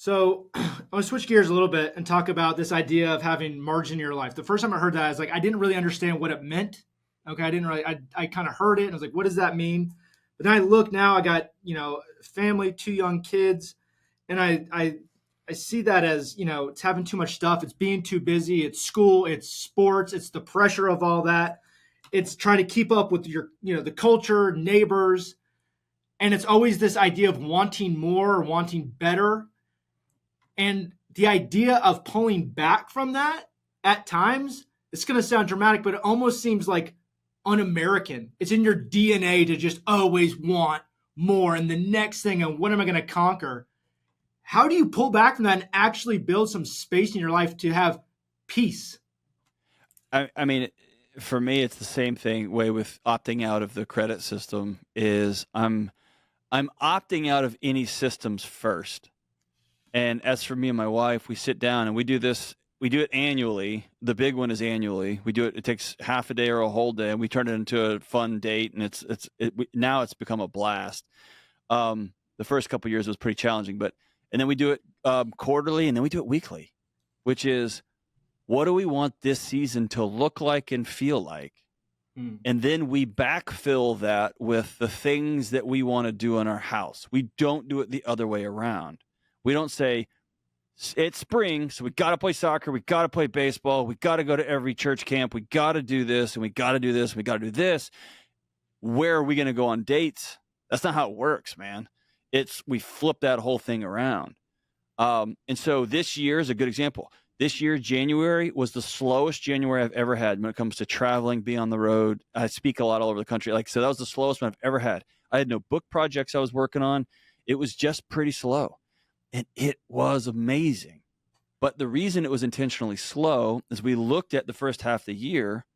So I want to switch gears a little bit and talk about this idea of having margin in your life. The first time I heard that, I was like, I didn't really understand what it meant. Okay, I didn't really. I kind of heard it and I was like, what does that mean? But then I look now. I got family, two young kids, and I see that as it's having too much stuff. It's being too busy. It's school. It's sports. It's the pressure of all that. It's trying to keep up with your the culture, neighbors, and it's always this idea of wanting more or wanting better, and the idea of pulling back from that at times, it's going to sound dramatic, but it almost seems like un American. It's in your DNA to just always want more and the next thing. And what am I going to conquer? How do you pull back from that and actually build some space in your life to have peace? I mean, for me, it's the same thing way with opting out of the credit system is I'm opting out of any systems first. And as for me and my wife, we sit down and we do this. We do it annually. The big one is annually. We do it. It takes half a day or a whole day, and we turn it into a fun date. And now it's become a blast. The first couple of years was pretty challenging, and then we do it quarterly, and then we do it weekly, which is what do we want this season to look like and feel like? And then we backfill that with the things that we want to do in our house. We don't do it the other way around. We don't say, it's spring, so we got to play soccer, we got to play baseball, we got to go to every church camp, we got to do this, and we got to do this, and we got to do this. Where are we going to go on dates? That's not how it works, man. We flip that whole thing around. And so this year is a good example. This year, January was the slowest January I've ever had when it comes to traveling, being on the road. I speak a lot all over the country. So that was the slowest one I've ever had. I had no book projects I was working on. It was just pretty slow. And it was amazing. But the reason it was intentionally slow is we looked at the first half of the year,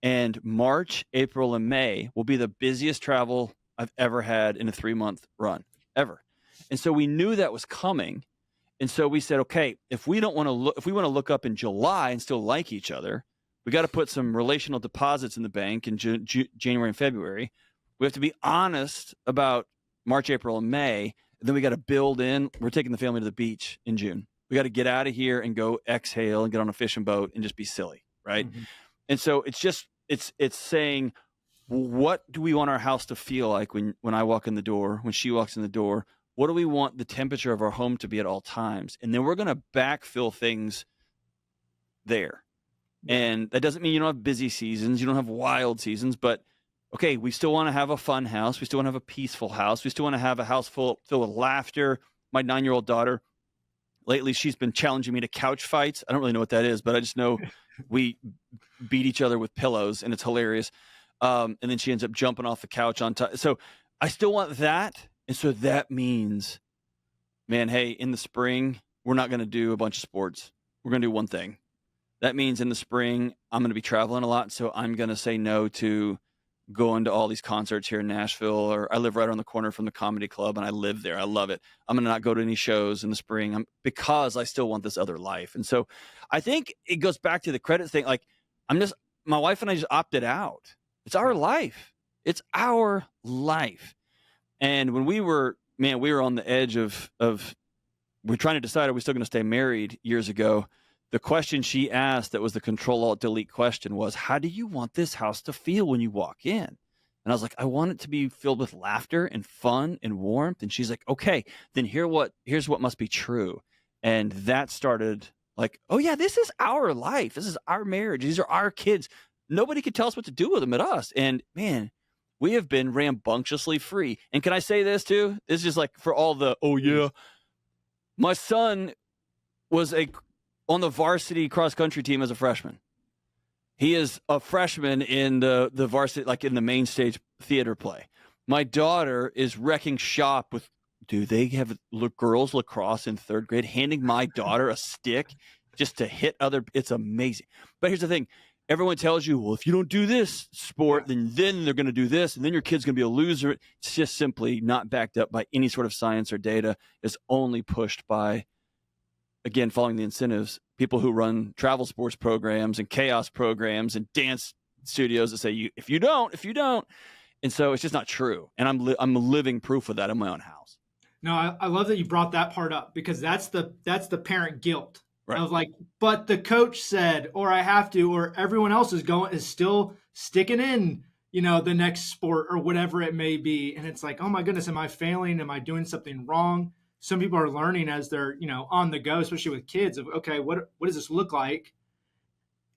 and March, April, and May will be the busiest travel I've ever had in a 3-month run, ever. And so we knew that was coming. And so we said, okay, if we want to look up in July and still like each other, we got to put some relational deposits in the bank in January and February. We have to be honest about March, April, and May. And then we got to build in. We're taking the family to the beach in June. We got to get out of here and go exhale and get on a fishing boat and just be silly, right? Mm-hmm. And so it's saying, what do we want our house to feel like when I walk in the door, when she walks in the door? What do we want the temperature of our home to be at all times? And then we're going to backfill things there. Yeah. And that doesn't mean you don't have busy seasons. You don't have wild seasons. But, okay, we still want to have a fun house. We still want to have a peaceful house. We still want to have a house filled with laughter. My 9-year-old daughter, lately she's been challenging me to couch fights. I don't really know what that is, but I just know we beat each other with pillows, and it's hilarious. And then she ends up jumping off the couch on top. So I still want that. And so that means, man, hey, in the spring, we're not going to do a bunch of sports. We're going to do one thing. That means in the spring, I'm going to be traveling a lot. So I'm going to say no to going to all these concerts here in Nashville, or I live right around the corner from the comedy club and I live there. I love it. I'm going to not go to any shows in the spring because I still want this other life. And so I think it goes back to the credit thing. Like my wife and I just opted out. It's our life. It's our life. And when we were on the edge of we're trying to decide, are we still going to stay married years ago? The question she asked that was the Control-Alt-Delete question was, how do you want this house to feel when you walk in? And I was like, I want it to be filled with laughter and fun and warmth. And she's like, okay, then here's what must be true. And that started like, oh yeah, this is our life. This is our marriage. These are our kids. Nobody could tell us what to do with them but us. And man, we have been rambunctiously free. And can I say this too? It's just like for all the, oh yeah. My son was on the varsity cross country team as a freshman. He is a freshman in the varsity, like in the main stage theater play. My daughter is wrecking shop with, do they have girls lacrosse in 3rd grade, handing my daughter a stick just to hit it's amazing. But here's the thing. Everyone tells you, well, if you don't do this sport, then they're going to do this, and then your kid's going to be a loser. It's just simply not backed up by any sort of science or data. It's only pushed by, again, following the incentives, people who run travel sports programs and chaos programs and dance studios that say, if you don't. And so it's just not true. And I'm living proof of that in my own house. No, I love that you brought that part up because that's the parent guilt Right. of like, but the coach said, or I have to, or everyone else is still sticking in, the next sport or whatever it may be. And it's like, oh my goodness, am I failing? Am I doing something wrong? Some people are learning as they're, on the go, especially with kids of, okay, what does this look like?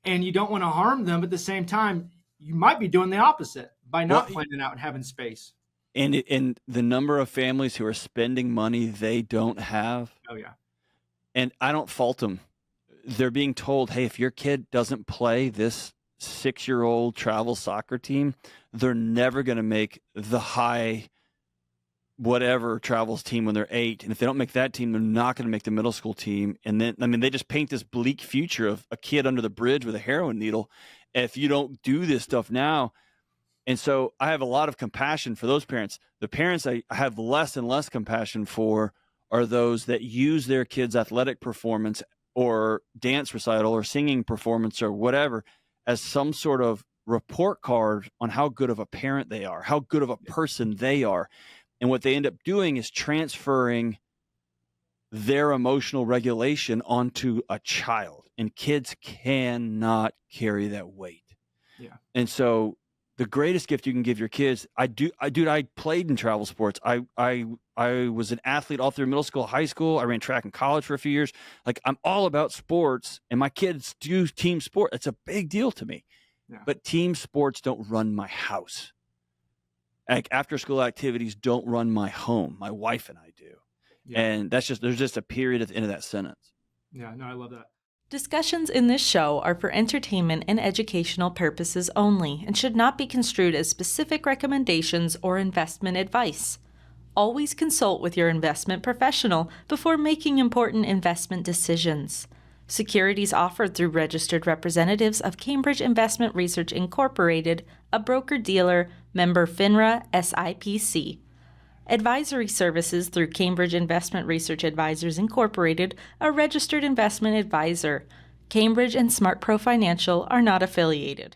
And you don't want to harm them. But at the same time, you might be doing the opposite by not planning out and having space. And the number of families who are spending money they don't have. Oh yeah. And I don't fault them. They're being told, hey, if your kid doesn't play this 6-year-old travel soccer team, they're never going to make the high whatever travels team when they're 8. And if they don't make that team, they're not going to make the middle school team. And then, they just paint this bleak future of a kid under the bridge with a heroin needle if you don't do this stuff now. And so I have a lot of compassion for those parents. The parents I have less and less compassion for are those that use their kids' athletic performance or dance recital or singing performance or whatever as some sort of report card on how good of a parent they are, how good of a person they are. And what they end up doing is transferring their emotional regulation onto a child. And kids cannot carry that weight. Yeah. And so the greatest gift you can give your kids, I played in travel sports. I was an athlete all through middle school, high school. I ran track in college for a few years. Like, I'm all about sports, and my kids do team sport. It's a big deal to me. Yeah. But team sports don't run my house. Like, after school activities don't run my home. My wife and I do. Yeah. And there's just a period at the end of that sentence. Yeah, no, I love that. Discussions in this show are for entertainment and educational purposes only and should not be construed as specific recommendations or investment advice. Always consult with your investment professional before making important investment decisions. Securities offered through registered representatives of Cambridge Investment Research Incorporated, a broker-dealer, member FINRA SIPC. Advisory services through Cambridge Investment Research Advisors Incorporated, a registered investment advisor. Cambridge and SmartPro Financial are not affiliated.